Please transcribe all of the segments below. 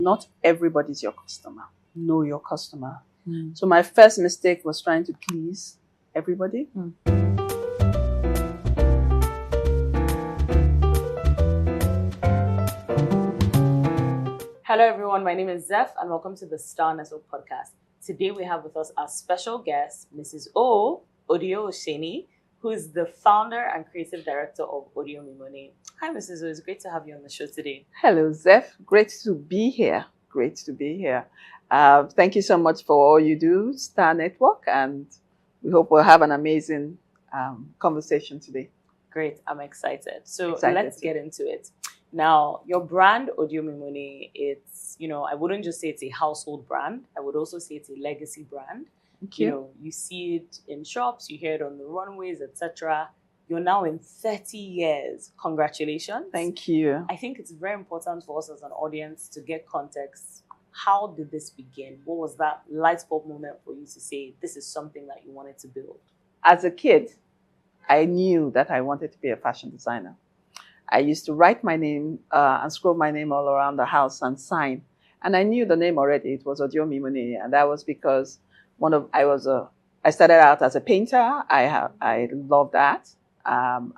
Not everybody's your customer. Know your customer. So my first mistake was trying to please everybody. Hello everyone, my name is Zeph and welcome to the Star Nestle podcast. Today we have with us our special guest, Mrs.O, Odio Oseni, who is the founder and creative director of Odio Mimonet. Hi Mrs.O, it's great to have you on the show today. Hello Zeph, great to be here. Great to be here. Thank you so much for all you do, Star Network, and we hope we'll have an amazing conversation today. Great, I'm excited. So let's get into it. Now, your brand, Odio Mimonet, it's, I wouldn't just say it's a household brand. I would also say it's a legacy brand. Thank you. You see it in shops, you hear it on the runways, etc. You're now in 30 years. Congratulations. Thank you. I think it's very important for us as an audience to get context. How did this begin? What was that light bulb moment for you to say, this is something that you wanted to build? As a kid, I knew that I wanted to be a fashion designer. I used to write my name and scroll my name all around the house and sign. And I knew the name already. It was Odio Mimonet. And that was because I started out as a painter. I loved art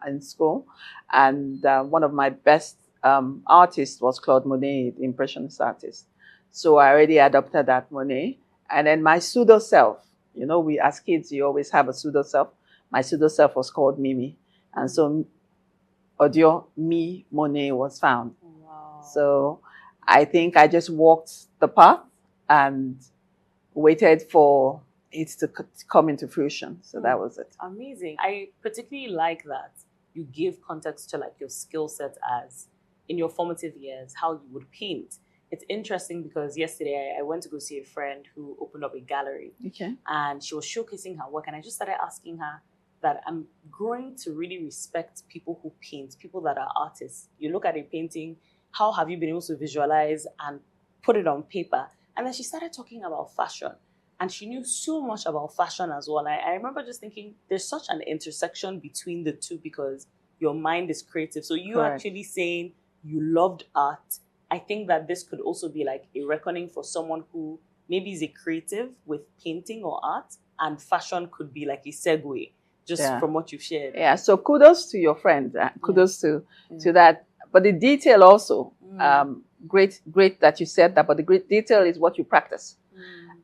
in school. And one of my best artists was Claude Monet, the Impressionist artist. So I already adopted that Monet. And then my pseudo self, we as kids, you always have a pseudo self. My pseudo self was called Mimi. And so Odio Mimonet was found. Wow. So I think I just walked the path and waited for it to come into fruition. So that was it. Amazing. I particularly like that you give context to like your skill set as in your formative years, how you would paint. It's interesting because yesterday I went to go see a friend who opened up a gallery. Okay. And she was showcasing her work. And I just started asking her that I'm growing to really respect people who paint, people that are artists. You look at a painting, how have you been able to visualize and put it on paper? And then she started talking about fashion. And she knew so much about fashion as well. I remember just thinking, there's such an intersection between the two because your mind is creative. So you actually saying you loved art. I think that this could also be like a reckoning for someone who maybe is a creative with painting or art, and fashion could be like a segue, just from what you've shared. Yeah, so kudos to your friend. Kudos to that. But the detail also, great that you said that, but the great detail is what you practice.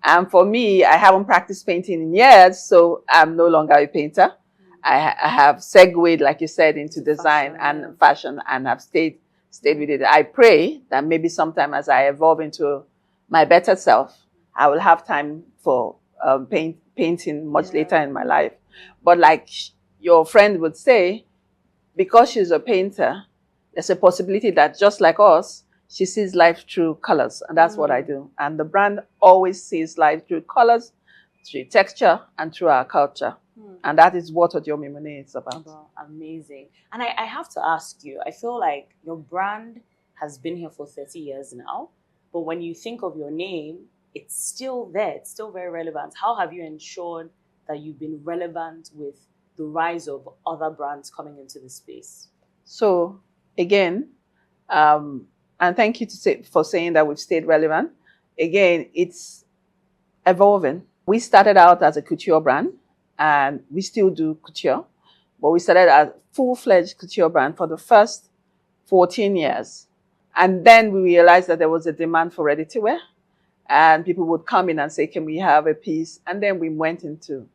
And for me, I haven't practiced painting in years, so I'm no longer a painter. I have segued, like you said, into design and fashion, and have stayed with it. I pray that maybe sometime as I evolve into my better self, I will have time for painting much later in my life. But like your friend would say, because she's a painter, there's a possibility that just like us, she sees life through colors. And that's what I do. And the brand always sees life through colors, through texture, and through our culture. And that is what Odio Mimonet is about. Amazing. And I have to ask you, I feel like your brand has been here for 30 years now. But when you think of your name, it's still there. It's still very relevant. How have you ensured that you've been relevant with the rise of other brands coming into the space? So again, and thank you for saying that we've stayed relevant. Again, it's evolving. We started out as a couture brand, and we still do couture, but we started as a full-fledged couture brand for the first 14 years. And then we realized that there was a demand for ready-to-wear, and people would come in and say, can we have a piece? And then we went into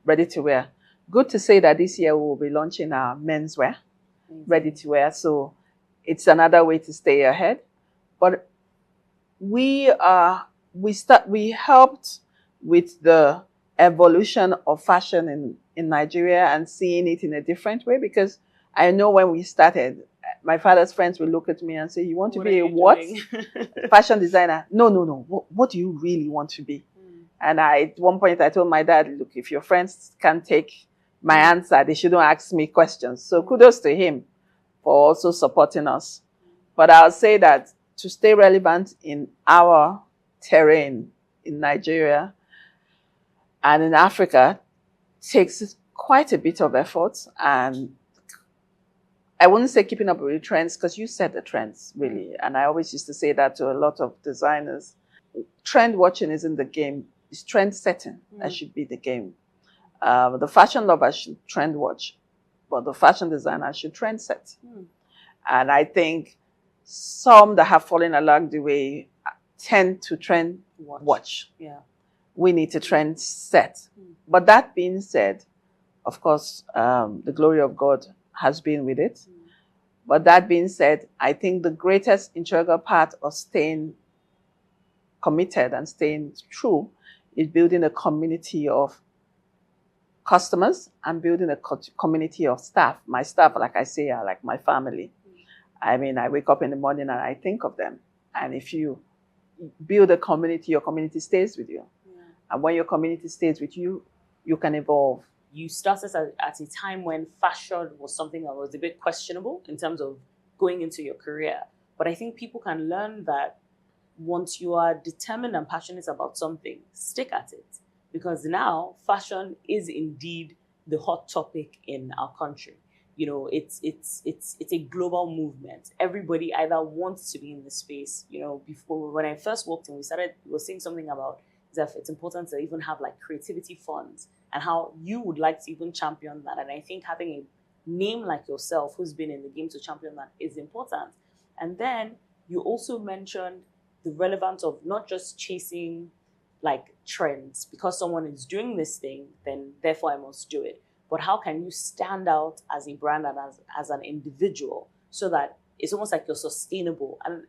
ready-to-wear. Good to say that this year we will be launching our menswear, ready-to-wear. So it's another way to stay ahead. But we helped with the evolution of fashion in Nigeria and seeing it in a different way, because I know when we started, my father's friends will look at me and say, you want to be a what? Fashion designer? No. What do you really want to be? And at one point I told my dad, look, if your friends can't take my answer, they shouldn't ask me questions. So kudos to him for also supporting us. But I'll say that to stay relevant in our terrain in Nigeria and in Africa takes quite a bit of effort and I wouldn't say keeping up with the trends, because you set the trends, really. And I always used to say that to a lot of designers. Trend watching isn't the game. It's trend setting that should be the game. The fashion lover should trend watch, but the fashion designer should trend set. And I think some that have fallen along the way tend to trend watch. Yeah. We need to trend set. But that being said, of course, the glory of God has been with it. But that being said, I think the greatest integral part of staying committed and staying true is building a community of customers and building a community of staff. My staff, like I say, are like my family. I mean, I wake up in the morning and I think of them. And if you build a community, your community stays with you. And when your community stays with you, you can evolve. You started at a time when fashion was something that was a bit questionable in terms of going into your career. But I think people can learn that once you are determined and passionate about something, stick at it. Because now fashion is indeed the hot topic in our country. You know, it's a global movement. Everybody either wants to be in the space. You know, before when I first walked in, we were saying something about Zephia. It's important to even have like creativity funds and how you would like to even champion that. And I think having a name like yourself who's been in the game to champion that is important. And then you also mentioned the relevance of not just chasing like trends because someone is doing this thing, then therefore I must do it. But how can you stand out as a brand and as an individual so that it's almost like you're sustainable? And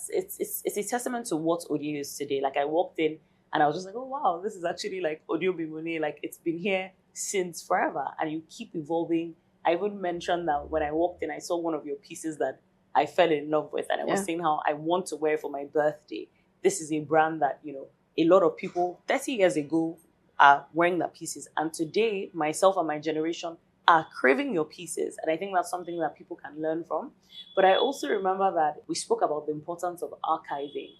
it's a testament to what Odio is today. Like I walked in and I was just like, oh wow, this is actually like Odio Mimonet. Like it's been here since forever and you keep evolving. I even mentioned that when I walked in, I saw one of your pieces that I fell in love with, and I was saying how I want to wear it for my birthday. This is a brand that, you know, a lot of people 30 years ago are wearing the pieces. And today, myself and my generation are craving your pieces. And I think that's something that people can learn from. But I also remember that we spoke about the importance of archiving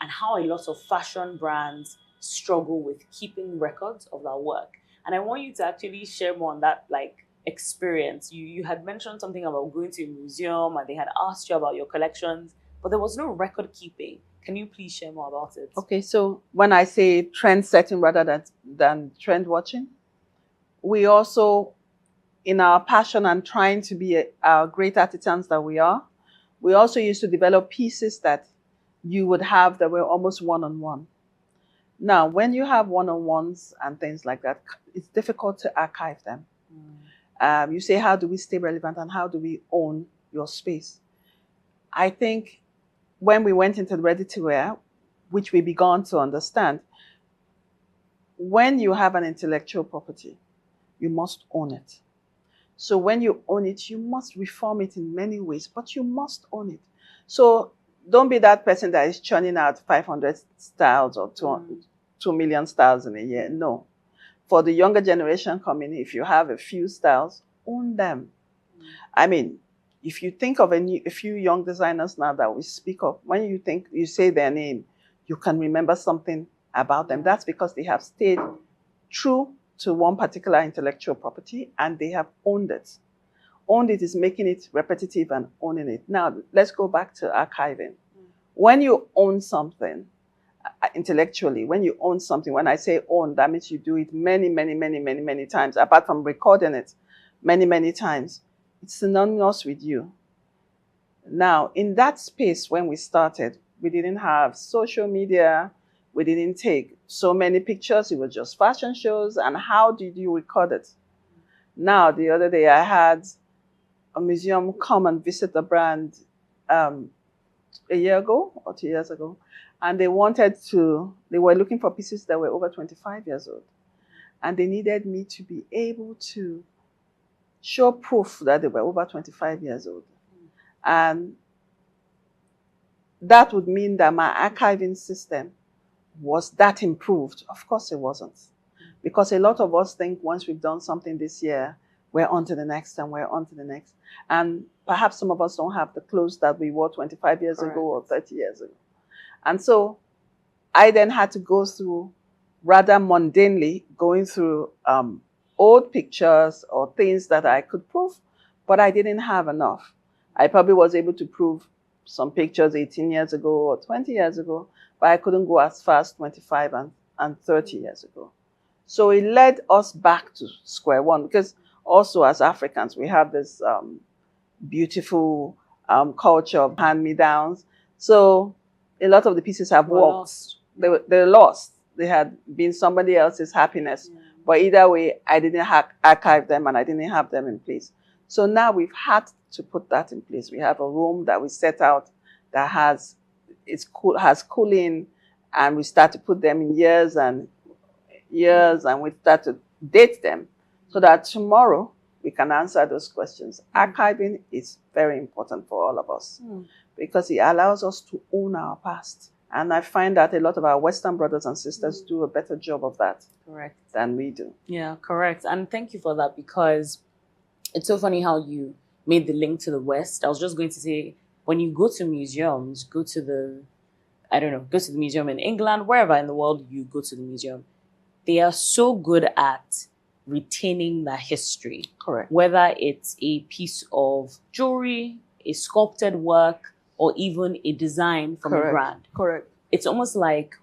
and how a lot of fashion brands struggle with keeping records of their work. And I want you to actually share more on that, like, experience. You had mentioned something about going to a museum and they had asked you about your collections, but there was no record keeping. Can you please share more about it? Okay, so when I say trend setting rather than trend watching, we also, in our passion and trying to be our great artisans that we are, we also used to develop pieces that you would have that were almost one-on-one. Now, when you have one-on-ones and things like that, it's difficult to archive them. You say, how do we stay relevant and how do we own your space? I think when we went into the ready-to-wear, which we began to understand, when you have an intellectual property, you must own it. So when you own it, you must reform it in many ways, but you must own it. So don't be that person that is churning out 500 styles or 2 million styles in a year. No. For the younger generation coming, if you have a few styles, own them. I mean, if you think of a few young designers now that we speak of, when you say their name, you can remember something about them. That's because they have stayed true to one particular intellectual property and they have owned it. Owned it is making it repetitive and owning it. Now, let's go back to archiving. When you own something, intellectually, when you own something, when I say own, that means you do it many times, apart from recording it many times. It's synonymous with you. Now, in that space, when we started, we didn't have social media. We didn't take so many pictures. It was just fashion shows. And how did you record it? Now, the other day, I had a museum come and visit the brand a year ago or 2 years ago. And they were looking for pieces that were over 25 years old. And they needed me to be able to show proof that they were over 25 years old. And that would mean that my archiving system was that improved. Of course it wasn't. Because a lot of us think once we've done something this year, we're on to the next and we're on to the next. And perhaps some of us don't have the clothes that we wore 25 years ago or 30 years ago. And so I then had to go through, rather mundanely, going through old pictures or things that I could prove, but I didn't have enough. I probably was able to prove some pictures 18 years ago or 20 years ago, but I couldn't go as fast 25 and 30 years ago. So it led us back to square one, because also as Africans, we have this beautiful culture of hand-me-downs. So a lot of the pieces have walked. They're lost. They had been somebody else's happiness. Yeah. But either way, I didn't archive them and I didn't have them in place. So now we've had to put that in place. We have a room that we set out that has cooling, and we start to put them in years, and we start to date them so that tomorrow we can answer those questions. Archiving is very important for all of us because it allows us to own our past. And I find that a lot of our Western brothers and sisters do a better job of that than we do. Yeah, correct. And thank you for that, because it's so funny how you made the link to the West. I was just going to say, when you go to museums, go to the museum in England, wherever in the world you go to the museum, they are so good at retaining that history. Correct. Whether it's a piece of jewelry, a sculpted work, or even a design from a brand. Correct. It's almost like,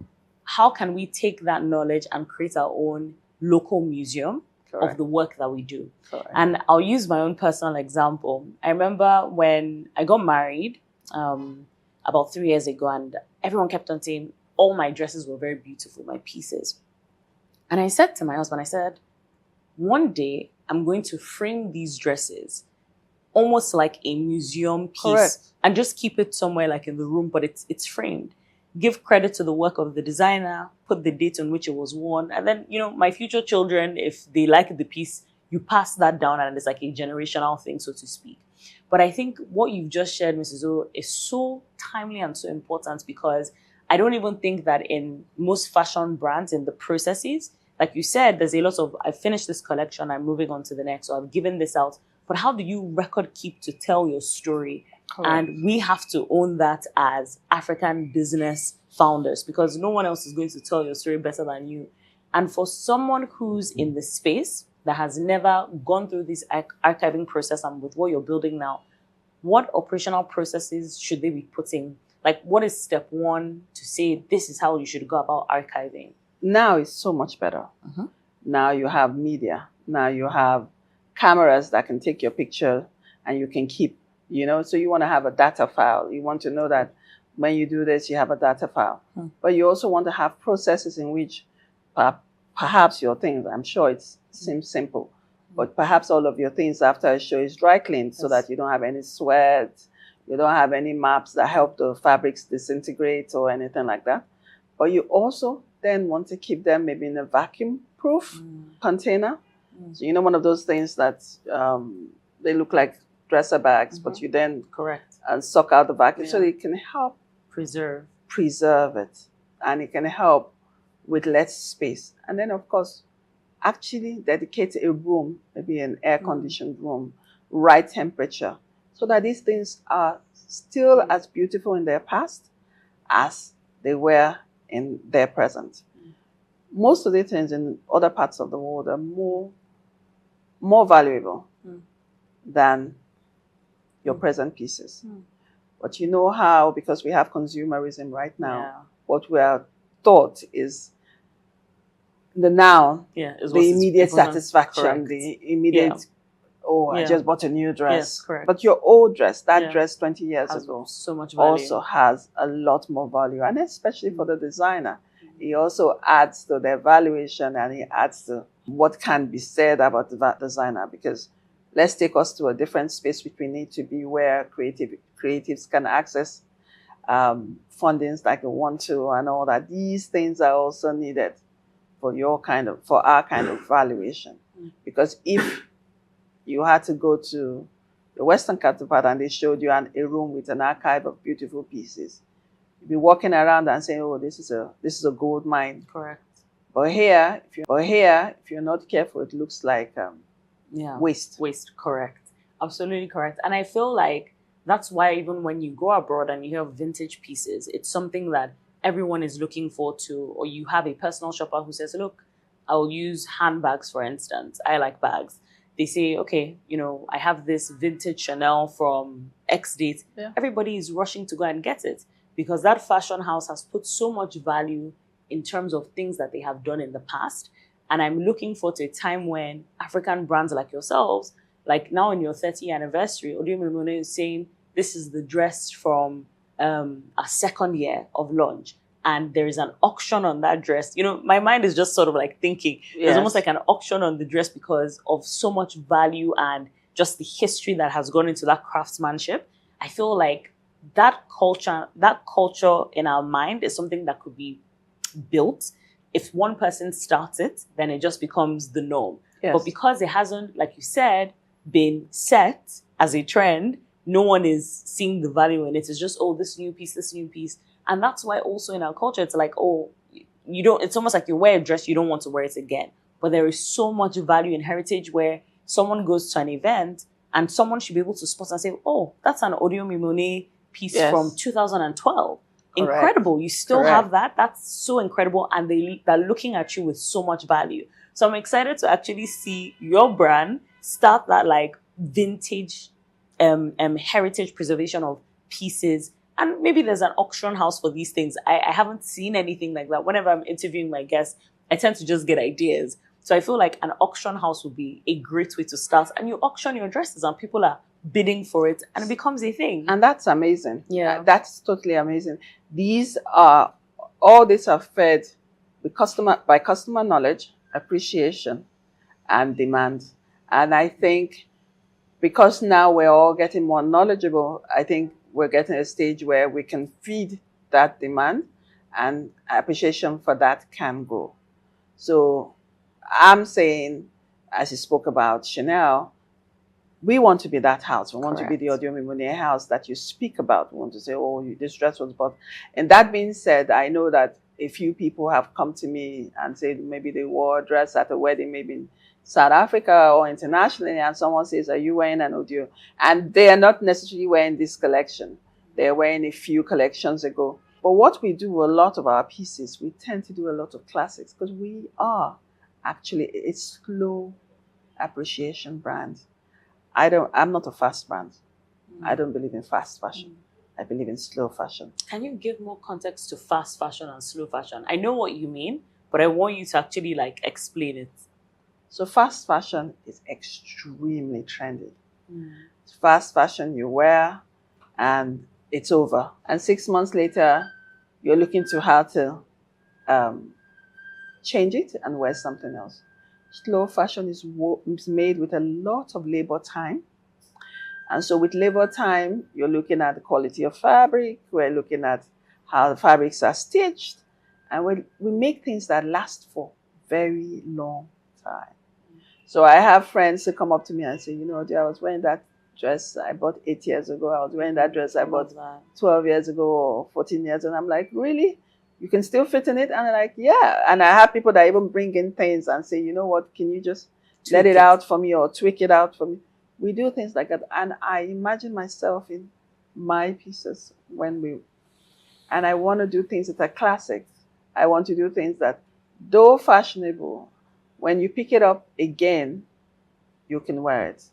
how can we take that knowledge and create our own local museum of the work that we do? Correct. And I'll use my own personal example. I remember when I got married about 3 years ago, and everyone kept on saying all my dresses were very beautiful, my pieces. And I said to my husband, I said, one day I'm going to frame these dresses almost like a museum piece and just keep it somewhere like in the room, but it's framed. Give credit to the work of the designer, put the date on which it was worn, and then, my future children, if they like the piece, you pass that down, and it's like a generational thing, so to speak. But I think what you've just shared, Mrs.O, is so timely and so important, because I don't even think that in most fashion brands, in the processes, like you said, there's a lot of, I've finished this collection, I'm moving on to the next, or I've given this out. But how do you record keep to tell your story? Correct. And we have to own that as African business founders, because no one else is going to tell your story better than you. And for someone who's in the space that has never gone through this archiving process, and with what you're building now, what operational processes should they be putting? Like, what is step one to say this is how you should go about archiving? Now it's so much better. Now you have media. Now you have cameras that can take your picture and you can keep, so you want to have a data file. You want to know that when you do this, you have a data file. But you also want to have processes in which perhaps your things, I'm sure it seems simple, but perhaps all of your things after a show is dry cleaned so that you don't have any sweat, you don't have any maps that help the fabrics disintegrate or anything like that. But you also then want to keep them maybe in a vacuum-proof container. So one of those things that they look like dresser bags, but you then suck out the vacuum, so it can help preserve it, and it can help with less space. And then, of course, actually dedicate a room, maybe an air-conditioned room, right temperature, so that these things are still as beautiful in their past as they were in their present. Most of the things in other parts of the world are more valuable than your present pieces. But you know how, because we have consumerism right now, what we are taught is the now, the immediate satisfaction, the immediate, I just bought a new dress. Yes, but your old dress, that dress 20 years ago, so much value. Also has a lot more value. And especially for the designer, it also adds to their valuation, and it adds to what can be said about the designer. Because let's take us to a different space which we need to be, where creatives can access fundings like the want to and all that. These things are also needed for our kind of valuation. Because if you had to go to the Western counterpart and they showed you a room with an archive of beautiful pieces, you'd be walking around and saying, "Oh, this is a gold mine." Correct. But here, if you're not careful, it looks like waste. Waste. Correct. Absolutely correct. And I feel like that's why even when you go abroad and you have vintage pieces, it's something that everyone is looking forward to. Or you have a personal shopper who says, "Look, I'll use handbags, for instance. I like bags." they say, okay, I have this vintage Chanel from X date. Yeah. Everybody is rushing to go and get it because that fashion house has put so much value in terms of things that they have done in the past. And I'm looking forward to a time when African brands like yourselves, like now in your 30th anniversary, Odio Mimonet is saying, this is the dress from our second year of launch. And there is an auction on that dress. My mind is just sort of like thinking, there's almost like an auction on the dress because of so much value and just the history that has gone into that craftsmanship. I feel like that culture in our mind is something that could be built. If one person starts it, then it just becomes the norm. Yes. But because it hasn't, like you said, been set as a trend, no one is seeing the value in it. It's just, this new piece. And that's why also in our culture, it's like, it's almost like you wear a dress, you don't want to wear it again. But there is so much value in heritage where someone goes to an event and someone should be able to spot and say, that's an Odio Mimonet piece from 2012. Correct. Incredible. You still have that. That's so incredible. And they're looking at you with so much value. So I'm excited to actually see your brand start that like vintage heritage preservation of pieces. And maybe there's an auction house for these things. I haven't seen anything like that. Whenever I'm interviewing my guests, I tend to just get ideas. So I feel like an auction house would be a great way to start. And you auction your dresses and people are bidding for it and it becomes a thing. And that's amazing. Yeah. That's totally amazing. All these are fed with by customer knowledge, appreciation, and demand. And I think because now we're all getting more knowledgeable, I think we're getting a stage where we can feed that demand and appreciation for that can grow. So I'm saying, as you spoke about Chanel, we want to be that house. We want to be the Odio Mimonet house that you speak about. We want to say, this dress was bought. And that being said, I know that a few people have come to me and said maybe they wore a dress at a wedding, maybe in South Africa or internationally, and someone says, are you wearing an Odio? And they are not necessarily wearing this collection. They're wearing a few collections ago. But what we do, a lot of our pieces, we tend to do a lot of classics because we are actually a slow appreciation brand. I'm not a fast brand. I don't believe in fast fashion. I believe in slow fashion. Can you give more context to fast fashion and slow fashion? I know what you mean, but I want you to actually explain it. So fast fashion is extremely trendy. Fast fashion you wear and it's over. And 6 months later, you're looking to how to change it and wear something else. Slow fashion is made with a lot of labor time. And so with labor time, you're looking at the quality of fabric. We're looking at how the fabrics are stitched. And we make things that last for very long time. So I have friends who come up to me and say, I was wearing that dress I bought 8 years ago. I was wearing that dress I bought 12 years ago or 14 years. And I'm like, really? You can still fit in it? And they're like, yeah. And I have people that even bring in things and say, you know what, can you just let it out for me or tweak it out for me? We do things like that. And I imagine myself in my pieces and I want to do things that are classic. I want to do things that, though fashionable, when you pick it up again, you can wear it.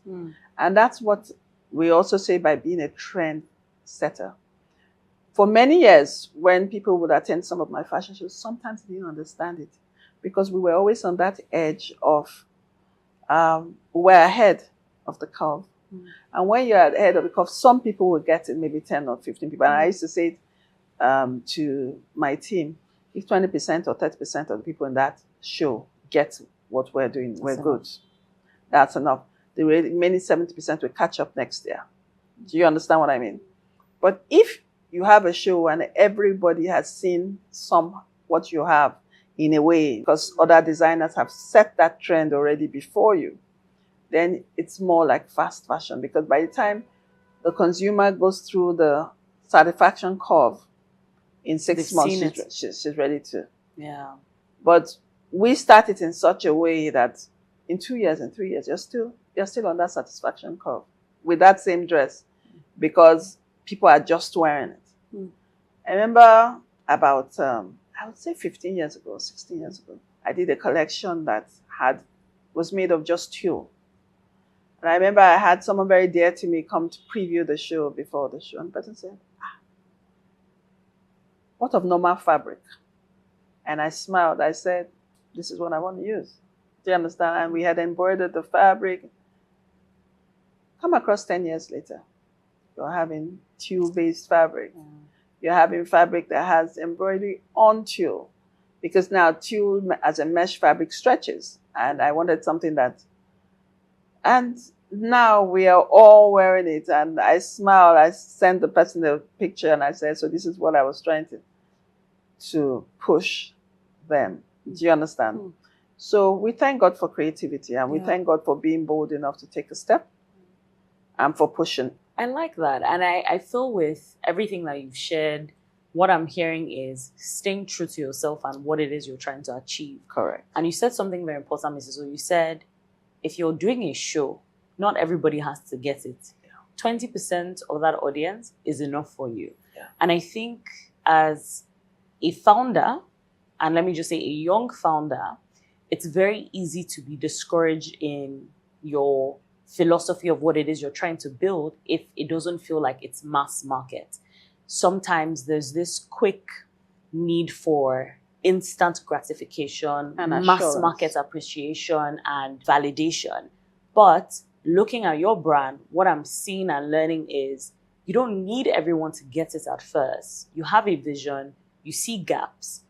And that's what we also say by being a trend setter. For many years, when people would attend some of my fashion shows, sometimes they didn't understand it because we were always on that edge of, we're ahead of the curve. And when you're ahead of the curve, some people will get it, maybe 10 or 15 people. And I used to say to my team, if 20% or 30% of the people in that show get what we're doing, we're good. That's enough. The remaining 70% will catch up next year. Do you understand what I mean? But if you have a show and everybody has seen what you have in a way, because other designers have set that trend already before you, then it's more like fast fashion. Because by the time the consumer goes through the satisfaction curve in 6 months, she's ready to. Yeah. But we start it in such a way that in 2 years and 3 years, you're still on that satisfaction curve with that same dress because people are just wearing it. I remember about, I would say 15 years ago, 16 years ago, I did a collection that was made of just tulle. And I remember I had someone very dear to me come to preview the show before the show. And the person said, what of normal fabric? And I smiled. I said, this is what I want to use. Do you understand? And we had embroidered the fabric. Come across 10 years later, you're having tulle-based fabric. You're having fabric that has embroidery on tulle. Because now tulle as a mesh fabric stretches. And I wanted something that... And now we are all wearing it. And I smiled. I sent the person the picture and I said, so this is what I was trying to push then. Do you understand? So we thank God for creativity and we thank God for being bold enough to take a step and for pushing. I like that. And I feel with everything that you've shared, what I'm hearing is staying true to yourself and what it is you're trying to achieve. Correct. And you said something very important, Mrs.O. You said, if you're doing a show, not everybody has to get it. 20% of that audience is enough for you. And I think as a founder, and let me just say a young founder, it's very easy to be discouraged in your philosophy of what it is you're trying to build if it doesn't feel like it's mass market. Sometimes there's this quick need for instant gratification, and mass market appreciation and validation. But looking at your brand, what I'm seeing and learning is you don't need everyone to get it at first. You have a vision, you see gaps,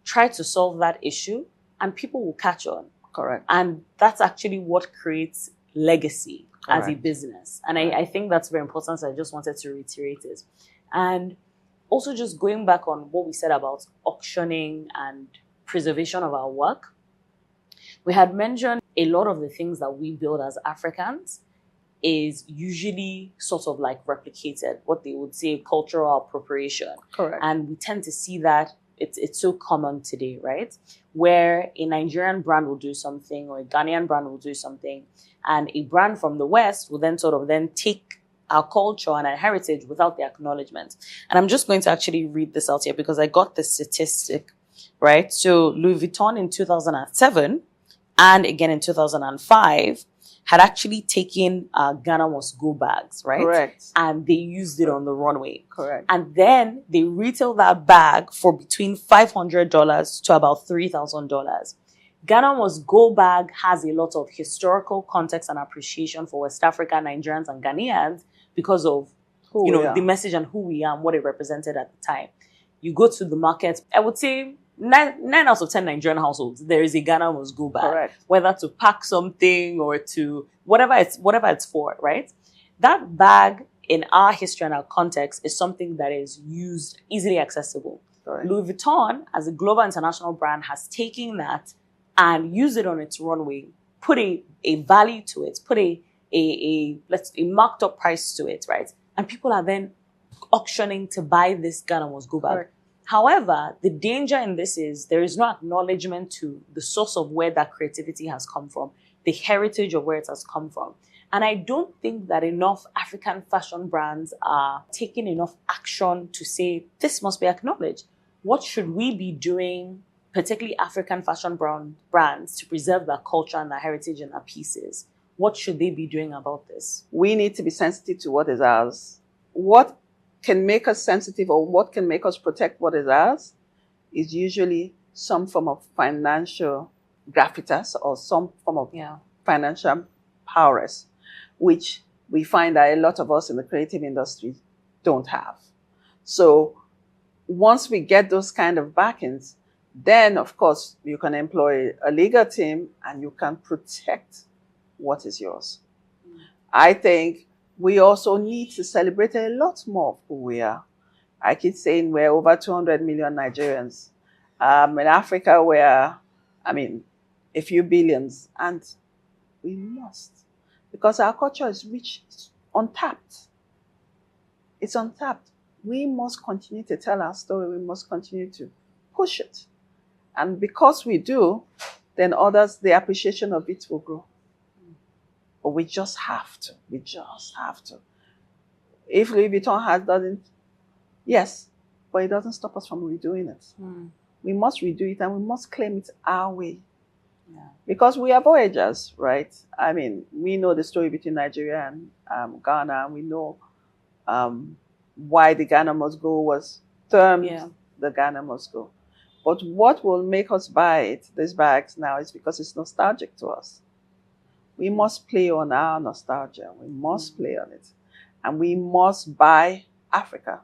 try to solve that issue, and people will catch on. Correct. And that's actually what creates legacy as a business. And I think that's very important. So I just wanted to reiterate it. And also just going back on what we said about auctioning and preservation of our work, we had mentioned a lot of the things that we build as Africans is usually sort of like replicated, what they would say cultural appropriation. Correct. And we tend to see that it's so common today, right? Where a Nigerian brand will do something or a Ghanaian brand will do something, and a brand from the West will then sort of then take our culture and our heritage without the acknowledgement. And I'm just going to actually read this out here because I got this statistic, right? So Louis Vuitton in 2007 and again in 2005 had actually taken Ghana Must Go bags, right? Correct. And they used it on the runway. Correct. And then they retail that bag for between $500 to about $3,000. Ghana Must Go bag has a lot of historical context and appreciation for West Africa, Nigerians, and Ghanaians because of the message and who we are and what it represented at the time. You go to the market, I would say 9 out of 10 Nigerian households, there is a Ghana Must Go bag. Correct. Whether to pack something or to whatever it's for, right? That bag in our history and our context is something that is used, easily accessible. Correct. Louis Vuitton, as a global international brand, has taken that and used it on its runway, put a value to it, put a marked up price to it, right? And people are then auctioning to buy this Ghana Must Go bag. Correct. However, the danger in this is there is no acknowledgement to the source of where that creativity has come from, the heritage of where it has come from. And I don't think that enough African fashion brands are taking enough action to say, this must be acknowledged. What should we be doing, particularly African fashion brands, to preserve their culture and their heritage and their pieces? What should they be doing about this? We need to be sensitive to what is ours. What can make us sensitive or what can make us protect what is ours is usually some form of financial gravitas or some form of financial prowess, which we find that a lot of us in the creative industry don't have. So once we get those kind of backings, then of course you can employ a legal team and you can protect what is yours. I think we also need to celebrate a lot more of who we are. I keep saying we're over 200 million Nigerians. In Africa, we're, a few billions. And we must. Because our culture is rich, it's untapped. It's untapped. We must continue to tell our story. We must continue to push it. And because we do, then others, the appreciation of it will grow. But we just have to. We just have to. If Louis Vuitton doesn't, yes, but it doesn't stop us from redoing it. We must redo it and we must claim it our way. Yeah. Because we are voyagers, right? I mean, we know the story between Nigeria and Ghana. We know why the Ghana must go was termed the Ghana must go. But what will make us buy these bags now, is because it's nostalgic to us. We must play on our nostalgia. We must play on it. And we must buy Africa.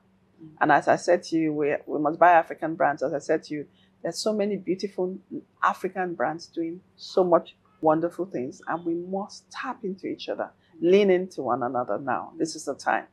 And as I said to you, we must buy African brands. As I said to you, there's so many beautiful African brands doing so much wonderful things. And we must tap into each other, lean into one another now. This is the time.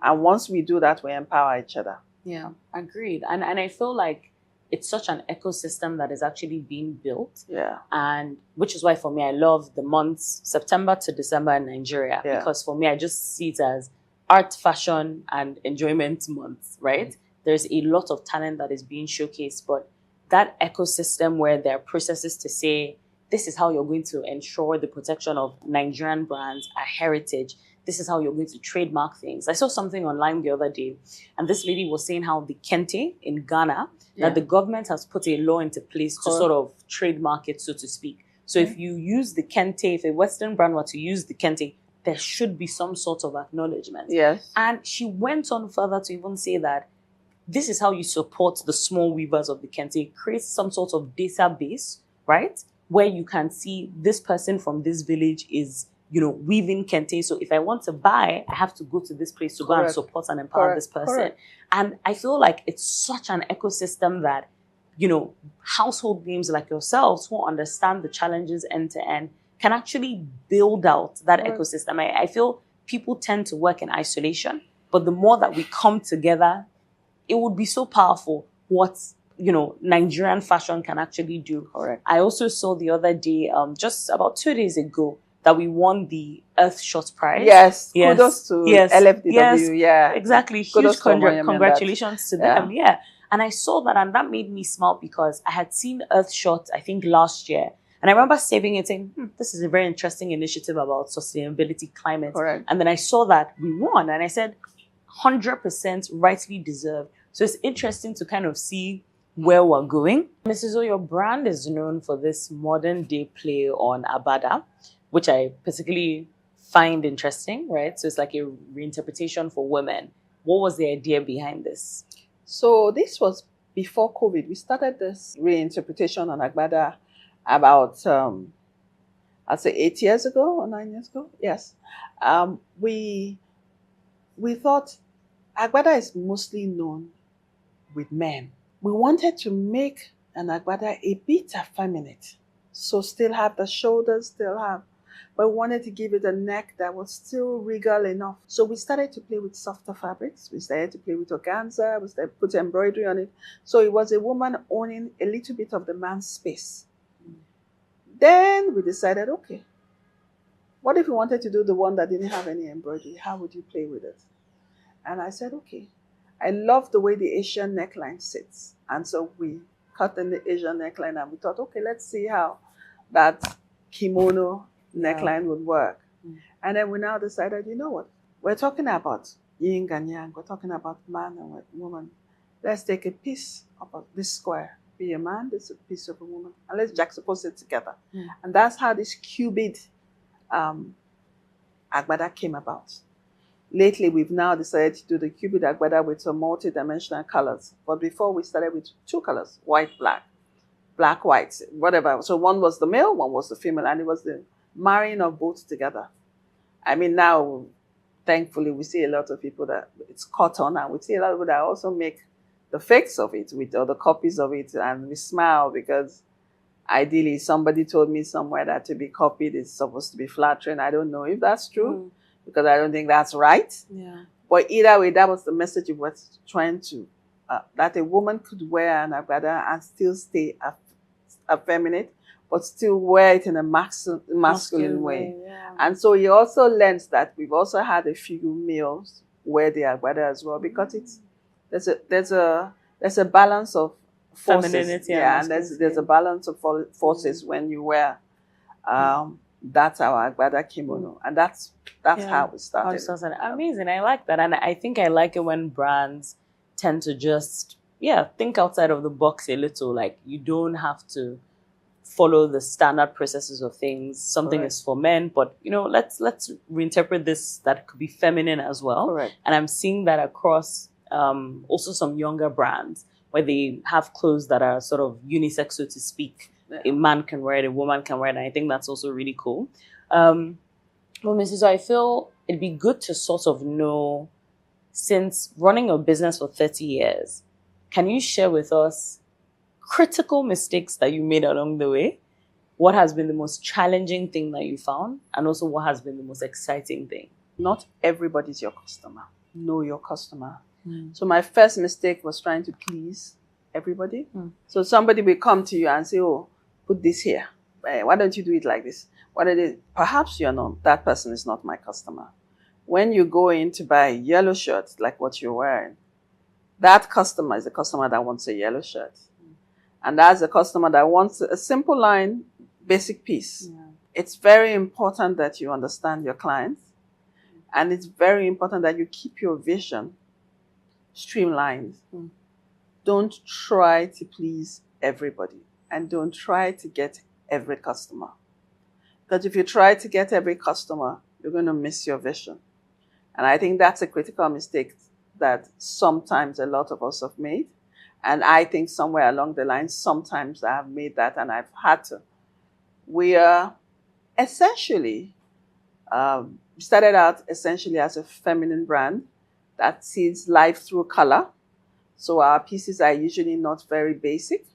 And once we do that, we empower each other. Yeah, agreed. And I feel like it's such an ecosystem that is actually being built. Yeah. And which is why for me, I love the months September to December in Nigeria. Yeah. Because for me, I just see it as art, fashion, and enjoyment months, right? There's a lot of talent that is being showcased, but that ecosystem where there are processes to say, this is how you're going to ensure the protection of Nigerian brands, our heritage. This is how you're going to trademark things. I saw something online the other day, and this lady was saying how the kente in Ghana, that the government has put a law into place to sort of trademark it, so to speak. So if you use the kente, if a Western brand were to use the kente, there should be some sort of acknowledgement. Yes. And she went on further to even say that this is how you support the small weavers of the kente. Create some sort of database, right? Where you can see this person from this village is, weaving kente. So if I want to buy, I have to go to this place to go and support and empower this person. And I feel like it's such an ecosystem that, household names like yourselves who understand the challenges end to end can actually build out that ecosystem. I feel people tend to work in isolation, but the more that we come together, it would be so powerful what, Nigerian fashion can actually do. Correct. I also saw the other day, just about 2 days ago, that we won the Earthshot Prize. Yes. Kudos to LFDW. Yeah. Exactly. Huge congratulations to them. Yeah. And I saw that, and that made me smile because I had seen Earthshot, I think, last year. And I remember saving it saying, this is a very interesting initiative about sustainability, climate. Correct. And then I saw that we won, and I said, 100% rightly deserved. So it's interesting to kind of see where we're going. Mrs.O, your brand is known for this modern day play on agbada, which I particularly find interesting, right? So it's like a reinterpretation for women. What was the idea behind this? So this was before COVID. We started this reinterpretation on agbada about, I'd say 8 years ago or 9 years ago. Yes. We thought agbada is mostly known with men. We wanted to make an agbada a bit effeminate. So still have the shoulders, but we wanted to give it a neck that was still regal enough. So we started to play with softer fabrics. We started to play with organza. We started to put embroidery on it. So it was a woman owning a little bit of the man's space. Then we decided, okay, what if we wanted to do the one that didn't have any embroidery? How would you play with it? And I said, okay, I love the way the Asian neckline sits. And so we cut in the Asian neckline and we thought, okay, let's see how that kimono neckline would work. And then we now decided, you know what? We're talking about yin and yang. We're talking about man and woman. Let's take a piece of this square. Be a man, this is a piece of a woman. And let's juxtapose it together. And that's how this cubed agbada came about. Lately, we've now decided to do the cubed agbada with some multi-dimensional colors. But before, we started with 2 colors, white, black, black, white, whatever. So one was the male, one was the female, and it was the marrying of both together. I mean, now, thankfully, we see a lot of people that it's cotton, and we see a lot of people that also make the fakes of it with other copies of it, and we smile because ideally somebody told me somewhere that to be copied is supposed to be flattering. I don't know if that's true. Because I don't think that's right. Yeah. But either way, that was the message it was trying to, that a woman could wear an agbada and still stay effeminate, but still wear it in a masculine way. Yeah. And so he also learns that we've also had a few males wear the agbada as well, because there's a balance of forces. Femininity, and there's a balance of forces when you wear that's our agbada kimono, and that's how we started. Amazing. I like that, and I think I like it when brands tend to just think outside of the box a little. Like, you don't have to follow the standard processes of things. Something Correct. is for men, but let's reinterpret this that could be feminine as well. Correct. And I'm seeing that across also some younger brands where they have clothes that are sort of unisex, so to speak. Yeah. A man can wear it, a woman can wear it, and I think that's also really cool. Well, Mrs. O, I feel it'd be good to sort of know, since running a business for 30 years, can you share with us critical mistakes that you made along the way? What has been the most challenging thing that you found? And also what has been the most exciting thing? Not everybody's your customer. Know your customer. So my first mistake was trying to please everybody. So somebody will come to you and say, oh, put this here. Why don't you do it like this? Perhaps you're not, that person is not my customer. When you go in to buy a yellow shirt, like what you're wearing, that customer is a customer that wants a yellow shirt. And that's a customer that wants a simple line, basic piece. Yeah. It's very important that you understand your clients. And it's very important that you keep your vision streamlined. Don't try to please everybody. And don't try to get every customer. Because if you try to get every customer, you're going to miss your vision. And I think that's a critical mistake that sometimes a lot of us have made. And I think somewhere along the line, sometimes I have made that and I've had to. We are essentially, started out essentially as a feminine brand that sees life through color. So our pieces are usually not very basic,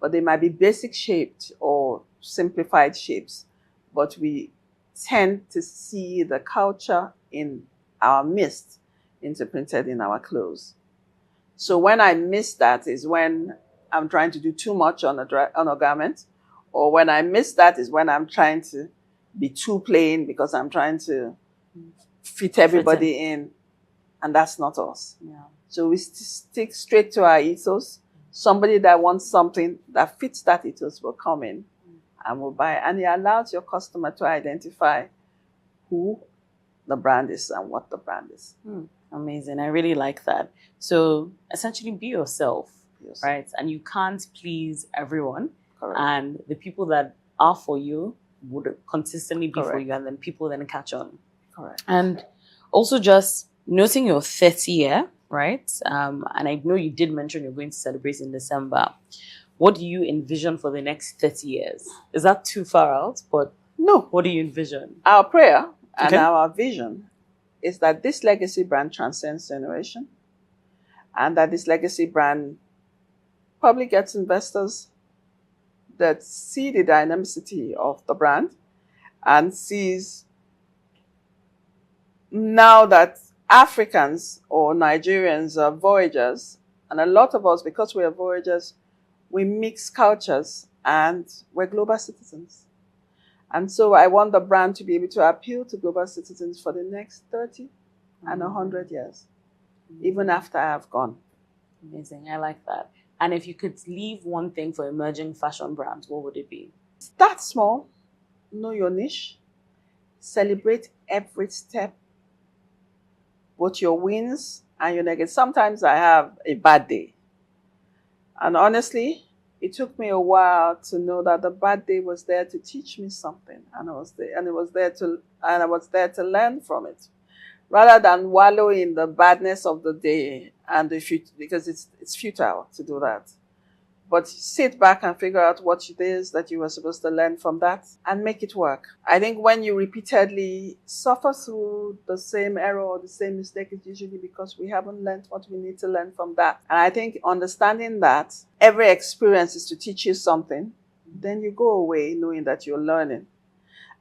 but they might be basic shaped or simplified shapes. But we tend to see the culture in our midst interpreted in our clothes. So when I miss that is when I'm trying to do too much on a garment, or when I miss that is when I'm trying to be too plain because I'm trying to fit everybody in, and that's not us. Yeah. So we stick straight to our ethos. Somebody that wants something that fits that ethos will come in and will buy, and it allows your customer to identify who the brand is and what the brand is. Amazing. I really like that. So essentially be yourself, right? And you can't please everyone. Correct. And the people that are for you would consistently be for you, and then people then catch on. Correct. And also just noting your 30th year, right? And I know you did mention you're going to celebrate in December. What do you envision for the next 30 years? Is that too far out? But no. What do you envision? Our prayer and our vision is that this legacy brand transcends generation, and that this legacy brand probably gets investors that see the dynamicity of the brand and sees now that Africans or Nigerians are voyagers, and a lot of us, because we are voyagers, we mix cultures and we're global citizens. And so I want the brand to be able to appeal to global citizens for the next 30 and 100 years, even after I have gone. Amazing. I like that. And if you could leave one thing for emerging fashion brands, what would it be? Start small, know your niche, celebrate every step, both your wins and your negatives. Sometimes I have a bad day. And honestly, it took me a while to know that the bad day was there to teach me something, and I was there to learn from it, rather than wallow in the badness of the day and the future, because it's futile to do that. But sit back and figure out what it is that you were supposed to learn from that and make it work. I think when you repeatedly suffer through the same error or the same mistake, it's usually because we haven't learned what we need to learn from that. And I think understanding that every experience is to teach you something, then you go away knowing that you're learning.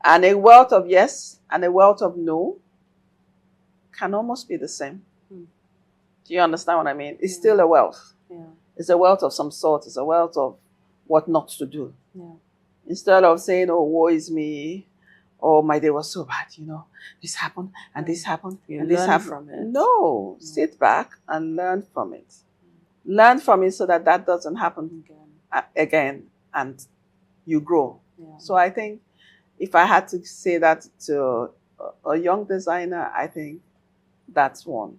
And a wealth of yes and a wealth of no can almost be the same. Do you understand what I mean? It's still a wealth. Yeah. It's a wealth of some sort. It's a wealth of what not to do. Yeah. Instead of saying, oh, woe is me, or my day was so bad, this happened, and this happened, and this happened. From it. No, sit back and learn from it. Learn from it so that doesn't happen again, and you grow. Yeah. So I think if I had to say that to a young designer, I think that's one.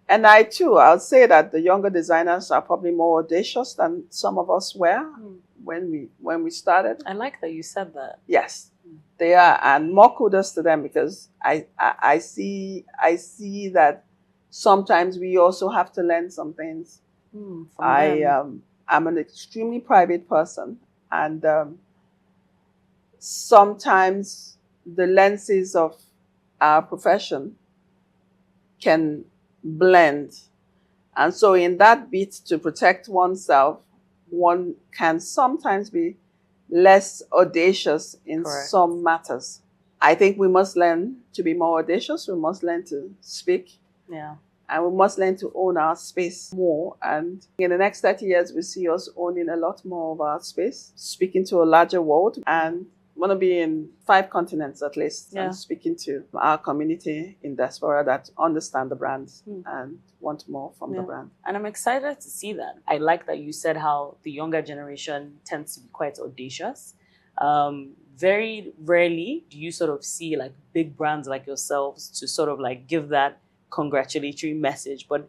And I'll say that the younger designers are probably more audacious than some of us were when we started. I like that you said that. Yes, they are, and more kudos to them, because I see that sometimes we also have to learn some things. From I'm an extremely private person, and sometimes the lenses of our profession can blend. And so in that bit to protect oneself, one can sometimes be less audacious in Correct. some matters. I think we must learn to be more audacious. We must learn to speak. Yeah. And we must learn to own our space more. And in the next 30 years, we see us owning a lot more of our space, speaking to a larger world, and want to be in 5 continents at least, and speaking to our community in diaspora that understand the brands and want more from the brand. And I'm excited to see that. I like that you said how the younger generation tends to be quite audacious. Very rarely do you sort of see like big brands like yourselves to sort of like give that congratulatory message, but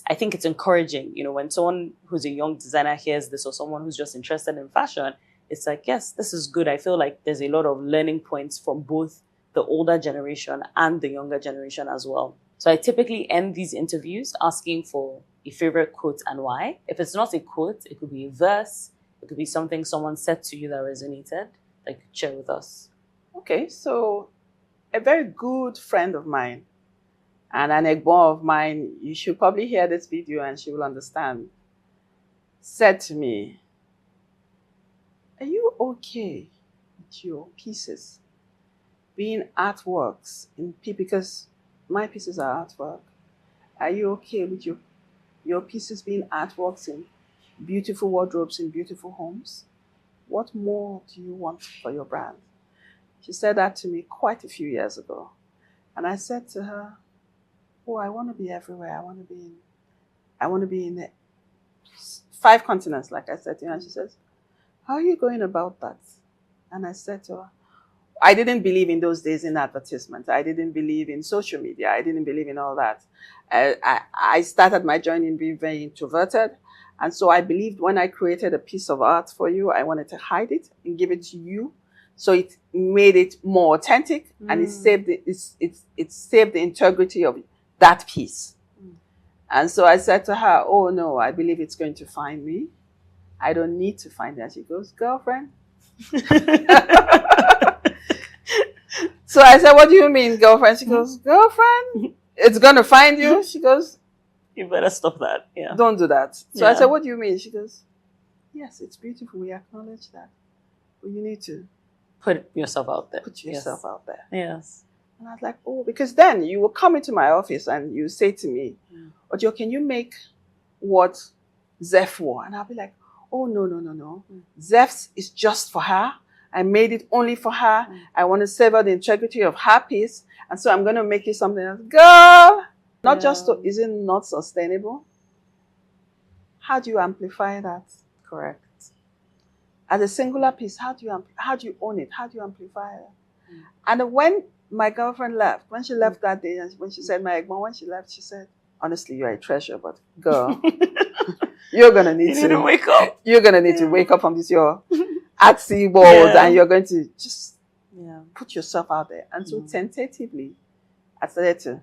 I think it's encouraging, you know, when someone who's a young designer hears this, or someone who's just interested in fashion, it's like, yes, this is good. I feel like there's a lot of learning points from both the older generation and the younger generation as well. So I typically end these interviews asking for a favorite quote and why. If it's not a quote, it could be a verse, it could be something someone said to you that resonated, that you could share with us. Okay, so a very good friend of mine and an egbon of mine, you should probably hear this video and she will understand, said to me, "Are you okay with your pieces being artworks because my pieces are artwork? Are you okay with your pieces being artworks in beautiful wardrobes in beautiful homes? What more do you want for your brand?" She said that to me quite a few years ago. And I said to her, "Oh, I want to be everywhere. I want to be in 5 continents, like I said to her." And she says, "How are you going about that?" And I said to her, I didn't believe in those days in advertisement. I didn't believe in social media. I didn't believe in all that. I started my journey in being very introverted. And so I believed when I created a piece of art for you, I wanted to hide it and give it to you. So it made it more authentic, and it saved the integrity of that piece. And so I said to her, "Oh no, I believe it's going to find me. I don't need to find it." She goes, "Girlfriend." So I said, "What do you mean, girlfriend?" She goes, "Girlfriend, it's going to find you." She goes, "You better stop that. Yeah. Don't do that." So I said, "What do you mean?" She goes, "Yes, it's beautiful. We acknowledge that. But you need to put yourself out there." Put yourself out there. Yes. And I was like, "Oh," because then you will come into my office and you say to me, "Odio, can you make what Zeph wore?" And I'll be like, "Oh, no. Zeph's is just for her. I made it only for her. I want to savor the integrity of her piece. And so I'm going to make you something else." Girl, is it not sustainable? How do you amplify that? Correct. As a singular piece, how do you own it? How do you amplify it? And when my girlfriend left, when she left that day, and when she said, my eggman, when she left, she said, "Honestly, you're a treasure, but girl, you're going to need to wake up. You're going to need to wake up from this your artsy world, and you're going to just put yourself out there." And so tentatively, I started to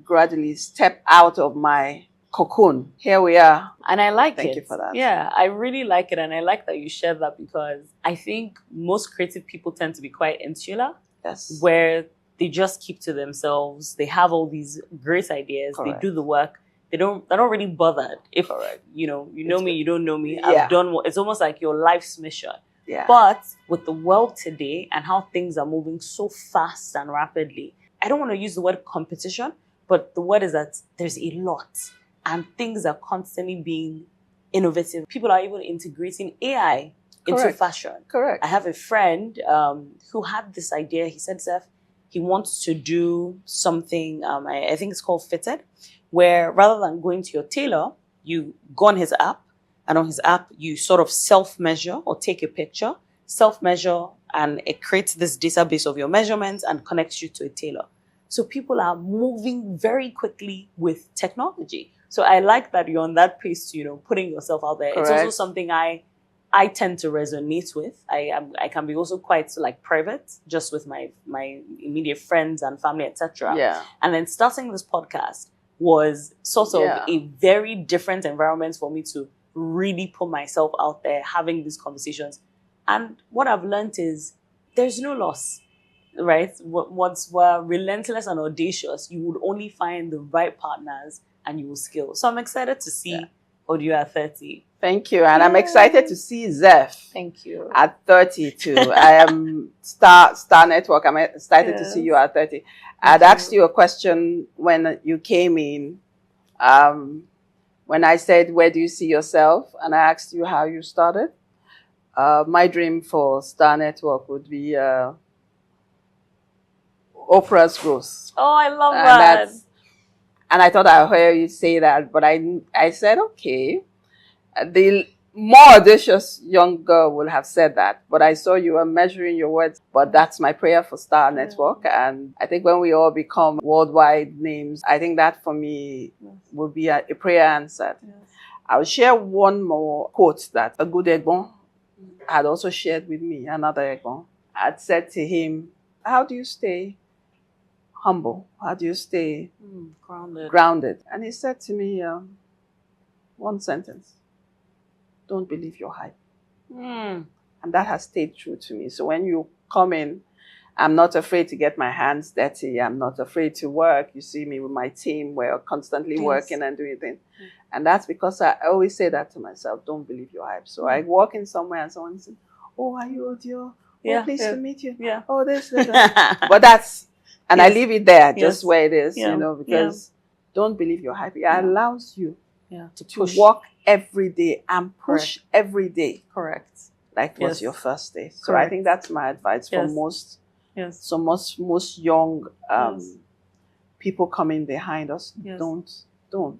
gradually step out of my cocoon. Here we are. And I like it. Thank you for that. Yeah, I really like it. And I like that you shared that, because I think most creative people tend to be quite insular. Yes. Where they just keep to themselves. They have all these great ideas. Correct. They do the work. They're not really bothered if, you know me, you don't know me. I've done what, it's almost like your life's mission. Yeah. But with the world today and how things are moving so fast and rapidly, I don't want to use the word competition, but the word is that there's a lot and things are constantly being innovative. People are even integrating AI into fashion. Correct. I have a friend who had this idea. He said, Zeph, he wants to do something, I think it's called Fitted, where rather than going to your tailor, you go on his app, and on his app, you sort of self-measure or take a picture, self-measure, and it creates this database of your measurements and connects you to a tailor. So people are moving very quickly with technology. So I like that you're on that pace to, putting yourself out there. Correct. It's also something I tend to resonate with. I can be also quite like private, just with my immediate friends and family, etc. Yeah. And then starting this podcast was sort of a very different environment for me to really put myself out there, having these conversations. And what I've learned is there's no loss, right? Once we're relentless and audacious, you would only find the right partners and you will scale. So I'm excited to see Odio at 30. Thank you. And I'm excited to see Zeph. Thank you. At 30 too. I am Star Network. I'm excited to see you at 30. I'd asked you a question when you came in. When I said, where do you see yourself? And I asked you how you started. My dream for Star Network would be Oprah's growth. Oh, I love that. And I thought I heard you say that, but I said, okay. The more audacious young girl would have said that, but I saw you were measuring your words. But that's my prayer for Star Network. And I think when we all become worldwide names, I think that for me will be a prayer answered. Yes. I'll share one more quote that a good Egbon had also shared with me, another Egbon. I'd said to him, how do you stay humble? How do you stay grounded? And he said to me, one sentence. Don't believe your hype. And that has stayed true to me. So when you come in, I'm not afraid to get my hands dirty. I'm not afraid to work. You see me with my team. We're constantly working and doing things. And that's because I always say that to myself. Don't believe your hype. So I walk in somewhere and someone says, oh, are you Odio? Oh, pleased to meet you. Yeah. Oh, this. But that's, and I leave it there, just where it is, because don't believe your hype. It allows you to walk every day and push every day. Correct. Like was your first day. So I think that's my advice for most young people coming behind us. Don't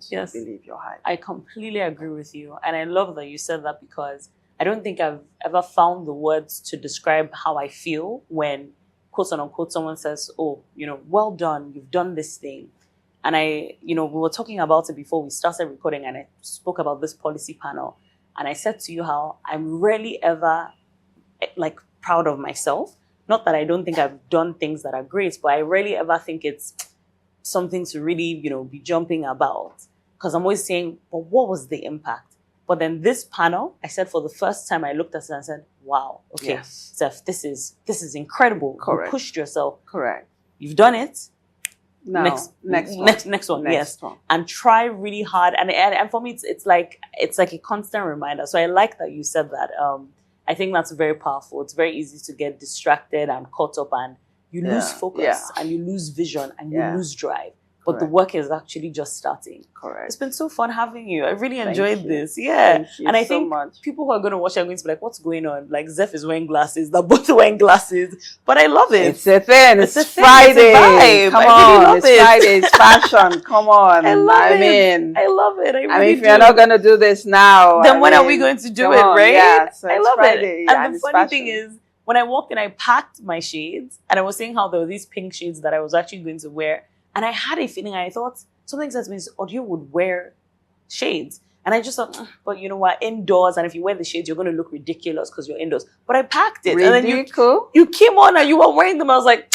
believe your hype. I completely agree with you. And I love that you said that, because I don't think I've ever found the words to describe how I feel when, quote unquote, someone says, oh, well done, you've done this thing. And we were talking about it before we started recording, and I spoke about this policy panel. And I said to you how I'm rarely ever like proud of myself. Not that I don't think I've done things that are great, but I rarely ever think it's something to really, be jumping about. Because I'm always saying, but what was the impact? But then this panel, I said for the first time, I looked at it and said, wow, okay, Zeph, this is incredible. Correct. You pushed yourself. Correct. You've done it. Next one. And try really hard. And for me, it's like a constant reminder. So I like that you said that. I think that's very powerful. It's very easy to get distracted and caught up, and you lose focus and you lose vision and you lose drive. But the work is actually just starting. Correct. It's been so fun having you. I really enjoyed this. Yeah. And I think people who are going to watch are going to be like, what's going on? Like, Zeph is wearing glasses. They're both wearing glasses. But I love it. It's a thing. It's Friday. It's a vibe. Come on. It's Friday. It's fashion. Come on. I love it. I love it. If you're not going to do this now, then when are we going to do it, right? Yeah, so I love Friday, it. And the funny thing is, when I walked in, I packed my shades, and I was saying how there were these pink shades that I was actually going to wear. And I had a feeling, I thought, something says means Odio would wear shades. And I just thought, but we're indoors, and if you wear the shades, you're going to look ridiculous because you're indoors. But I packed it. Ridiculous. And then you came on and you were wearing them. I was like,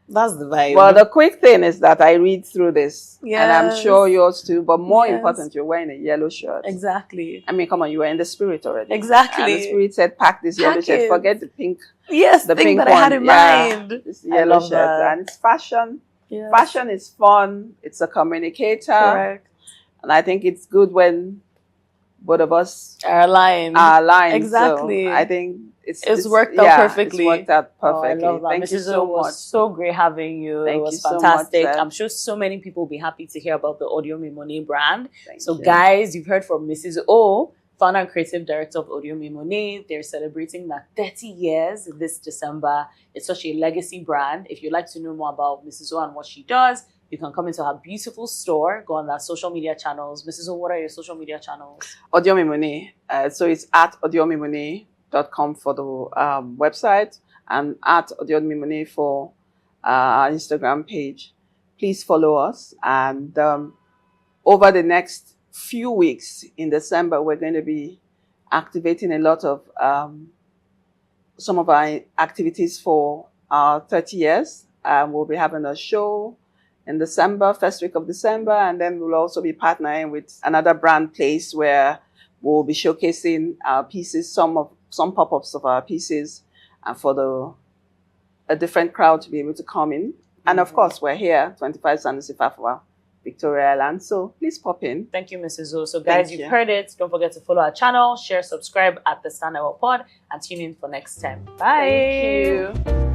that's the vibe. Well, the quick thing is that I read through this, and I'm sure yours too, but more important, you're wearing a yellow shirt. Exactly. Come on, you were in the spirit already. Exactly. And the spirit said, pack this yellow shirt. Forget the pink. Yes, the thing that I had in mind. This yellow shirt. That. And it's fashion. Yes. Fashion is fun. It's a communicator. Correct. And I think it's good when both of us are aligned. Exactly. So I think it's worked out perfectly. It's worked out perfectly. I love that. Thank you so much. It was so great having you. It was fantastic. So much, I'm sure so many people will be happy to hear about the Odio Mimonet brand. Thank you. Guys, you've heard from Mrs.O, founder and creative director of Odio Mimonet. They're celebrating their 30 years this December. It's such a legacy brand. If you'd like to know more about Mrs.O and what she does, you can come into her beautiful store, go on their social media channels. Mrs.O, what are your social media channels? Odio Mimonet. So it's at audiomimonet.com for the website, and at Odio Mimonet for our Instagram page. Please follow us. And over the next few weeks in December, we're going to be activating a lot of some of our activities for our 30 years. We'll be having a show in December, first week of December, and then we'll also be partnering with another brand place where we'll be showcasing our pieces, some pop-ups of our pieces, for a different crowd to be able to come in. And of course, we're here, 25 Sanusi Fafawa, Victoria Island. So please pop in. Thank you, Mrs.O. So guys, you've heard it. Don't forget to follow our channel, share, subscribe at the Stand Our Pod, and tune in for next time. Bye. Thank you.